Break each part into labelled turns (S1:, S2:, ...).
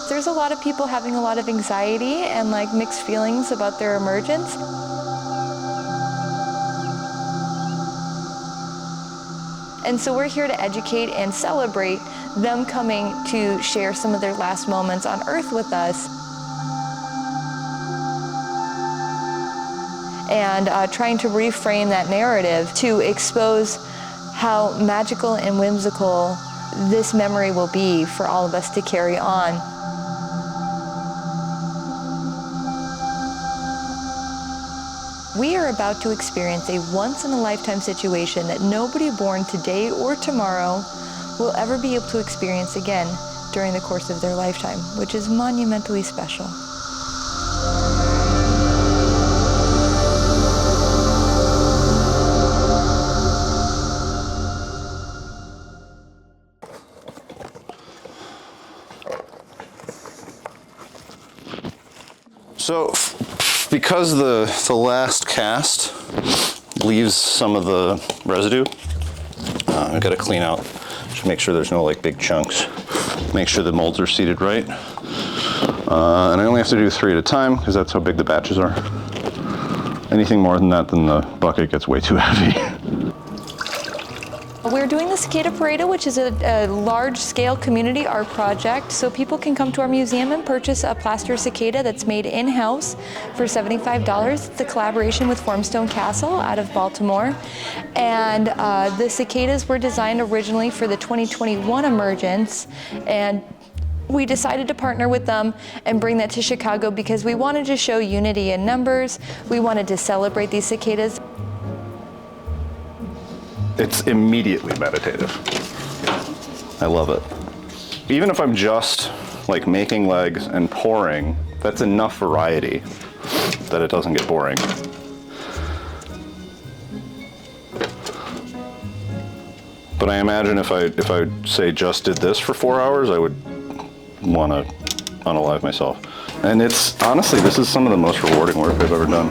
S1: There's a lot of people having a lot of anxiety and like mixed feelings about their emergence. And so we're here to educate and celebrate them coming to share some of their last moments on Earth with us. And trying to reframe that narrative to expose how magical and whimsical this memory will be for all of us to carry on. We are about to experience a once-in-a-lifetime situation that nobody born today or tomorrow will ever be able to experience again during the course of their lifetime, which is monumentally special.
S2: So, because the last cast leaves some of the residue, I've got to clean out, just make sure there's no like big chunks, make sure the molds are seated right. And I only have to do 3 at a time because that's how big the batches are. Anything more than that, then the bucket gets way too heavy.
S1: We're doing the Cicada Parade, which is a large-scale community art project, so people can come to our museum and purchase a plaster cicada that's made in-house for $75. It's a collaboration with Formstone Castle out of Baltimore. And the cicadas were designed originally for the 2021 emergence, and we decided to partner with them and bring that to Chicago because we wanted to show unity in numbers. We wanted to celebrate these cicadas.
S2: It's immediately meditative. I love it. Even if I'm just like making legs and pouring, that's enough variety that it doesn't get boring. But I imagine if I say just did this for 4 hours, I would want to unalive myself. And it's honestly, this is some of the most rewarding work I've ever done.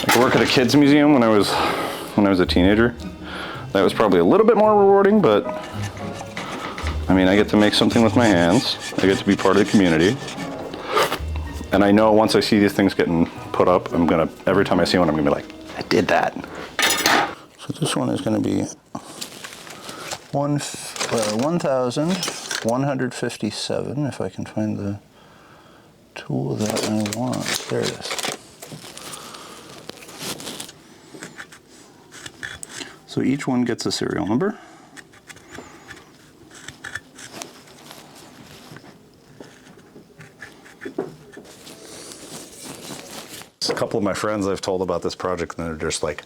S2: I work at a kids museum when I was a teenager. That was probably a little bit more rewarding, but I mean, I get to make something with my hands. I get to be part of the community. And I know once I see these things getting put up, every time I see one, I'm gonna be like, I did that. So this one is gonna be 1,157, if I can find the tool that I want. There it is. So each one gets a serial number. A couple of my friends I've told about this project and they're just like,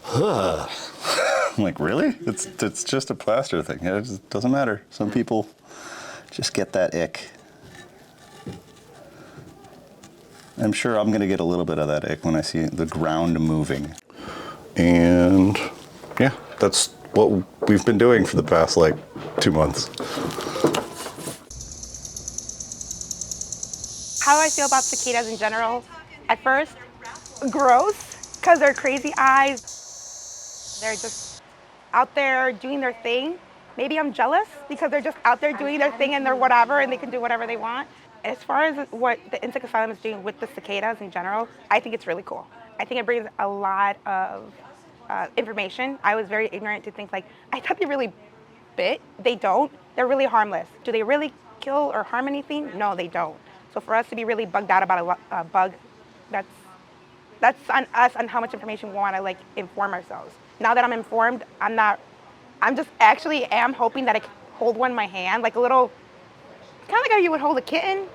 S2: huh. I'm like, really? It's just a plaster thing. It just doesn't matter. Some people just get that ick. I'm sure I'm gonna get a little bit of that ick when I see the ground moving. And yeah, that's what we've been doing for the past like 2 months.
S3: How do I feel about cicadas in general? At first, gross, because they're crazy eyes. They're just out there doing their thing. Maybe I'm jealous because they're just out there doing their thing and they're whatever and they can do whatever they want. As far as what the insect asylum is doing with the cicadas in general, I think it's really cool. I think it brings a lot of information. I was very ignorant to think like, I thought they really bit. They don't. They're really harmless. Do they really kill or harm anything? No, they don't. So for us to be really bugged out about a bug, that's on us on how much information we want to like inform ourselves. Now that I'm informed, I'm just actually am hoping that I can hold one in my hand, like a little, kind of like how you would hold a kitten,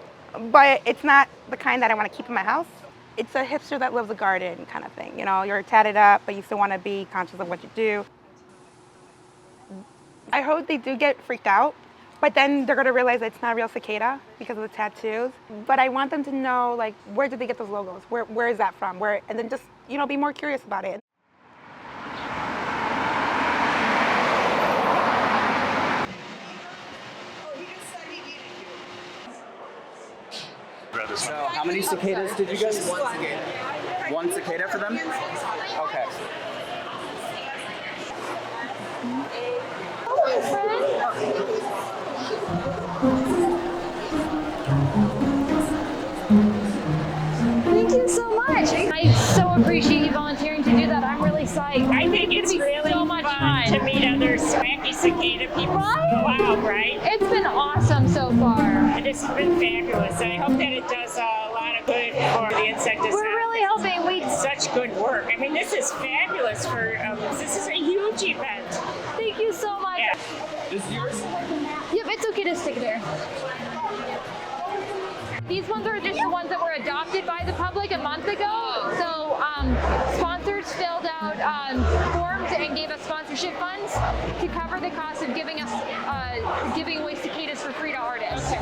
S3: but it's not the kind that I want to keep in my house. It's a hipster that loves a garden kind of thing. You know, you're tatted up, but you still want to be conscious of what you do. I hope they do get freaked out, but then they're going to realize that it's not a real cicada because of the tattoos. But I want them to know, like, where did they get those logos? Where is that from? And then just, you know, be more curious about it.
S4: So how many cicadas did you guys? One cicada. One cicada for them? Okay.
S5: appreciate you volunteering to do that. I'm really psyched.
S6: I think it's really
S5: so much fun
S6: to meet other swacky cicada people.
S5: Right?
S6: Wow, right?
S5: It's been awesome so far.
S6: It has been fabulous. I hope that it does a lot of good for the insecticide.
S5: We're really hoping
S6: It's such good work. I mean, this is fabulous for, this is a huge event.
S5: Thank you so much.
S6: Yeah.
S4: This is yours?
S5: Yep, it's okay to stick it there. These ones are just the ones that were adopted by the public a month ago. So sponsors filled out forms and gave us sponsorship funds to cover the cost of giving away cicadas for free to artists.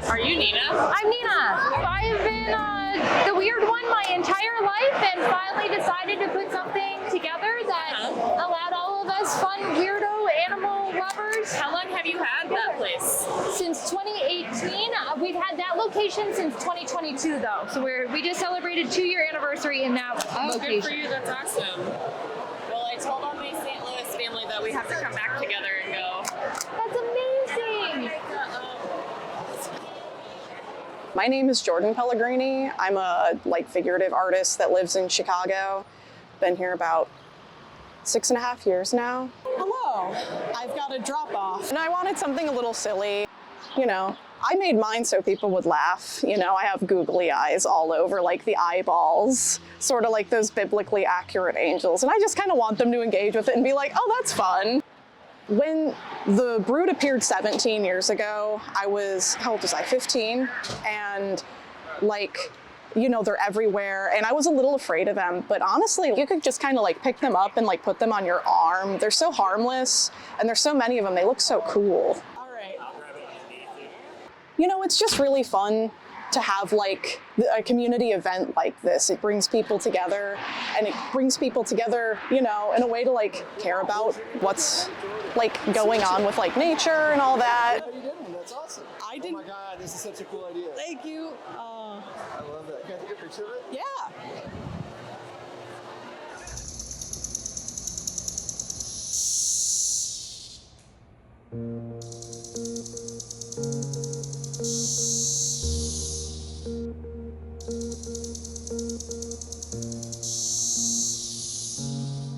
S7: Are you Nina?
S5: I'm Nina. I've been the weird one my entire life and finally decided to put something together that allowed all of us fun, weirdo animal lovers.
S7: How long have you had that place?
S5: Since 2018. We've had that location since 2022 though. So we just celebrated 2-year anniversary in that location.
S7: Good for you, that's awesome. Well, I told all my St. Louis family that we have to come back together and go.
S5: That's amazing.
S8: My name is Jordan Pellegrini. I'm a figurative artist that lives in Chicago. Been here about 6.5 years now. Hello, I've got a drop off. And I wanted something a little silly. You know, I made mine so people would laugh. You know, I have googly eyes all over, like the eyeballs, sort of like those biblically accurate angels. And I just kind of want them to engage with it and be like, oh, that's fun. When the brood appeared 17 years ago, I was, how old was I, 15? And they're everywhere. And I was a little afraid of them, but honestly, you could just kind of pick them up and put them on your arm. They're so harmless and there's so many of them. They look so cool. All right. You know, it's just really fun to have a community event like this. It brings people together and it brings people together, you know, in a way to care about what's going on with nature and all that.
S9: How are you doing? That's awesome.
S8: I didn't.
S9: Oh my God, this is such a cool idea.
S8: Thank you.
S9: I love that. Can I take a picture of it?
S8: Yeah.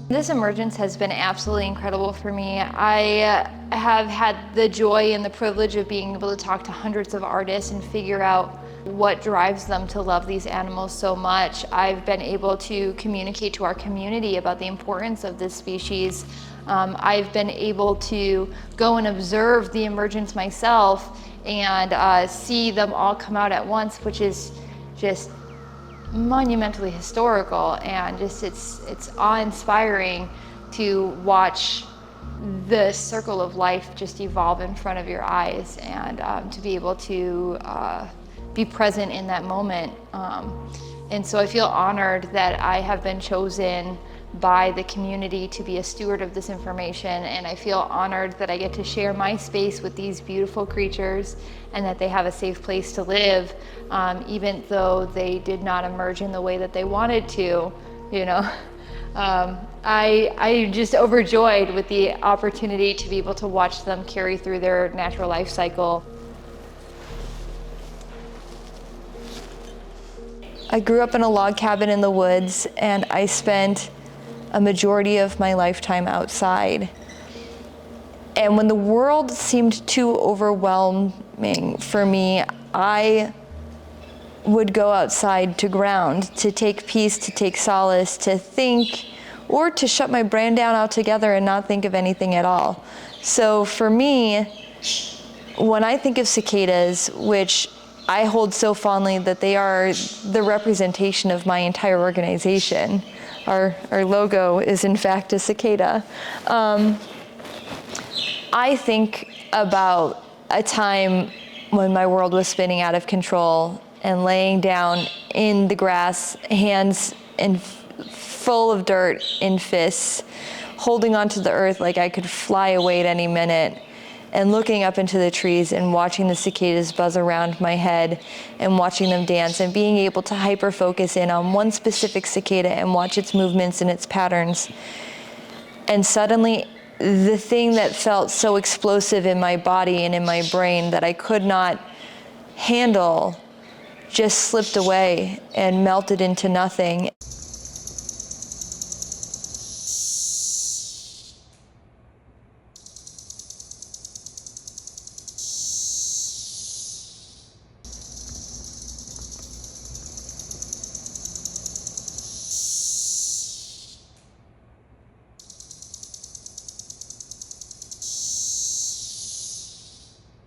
S1: This emergence has been absolutely incredible for me. I have had the joy and the privilege of being able to talk to hundreds of artists and figure out what drives them to love these animals so much. I've been able to communicate to our community about the importance of this species. I've been able to go and observe the emergence myself and see them all come out at once, which is just monumentally historical, and just it's awe-inspiring to watch the circle of life just evolve in front of your eyes, and to be able to be present in that moment. And so I feel honored that I have been chosen by the community to be a steward of this information, and I feel honored that I get to share my space with these beautiful creatures and that they have a safe place to live, even though they did not emerge in the way that they wanted to, you know. I'm just overjoyed with the opportunity to be able to watch them carry through their natural life cycle. I grew up in a log cabin in the woods, and I spent a majority of my lifetime outside. And when the world seemed too overwhelming for me, I would go outside to ground, to take peace, to take solace, to think, or to shut my brain down altogether and not think of anything at all. So for me, when I think of cicadas, which I hold so fondly that they are the representation of my entire organization. Our logo is in fact a cicada. I think about a time when my world was spinning out of control and laying down in the grass, hands full of dirt in fists, holding onto the earth like I could fly away at any minute, and looking up into the trees and watching the cicadas buzz around my head and watching them dance and being able to hyper-focus in on one specific cicada and watch its movements and its patterns. And suddenly, the thing that felt so explosive in my body and in my brain that I could not handle just slipped away and melted into nothing.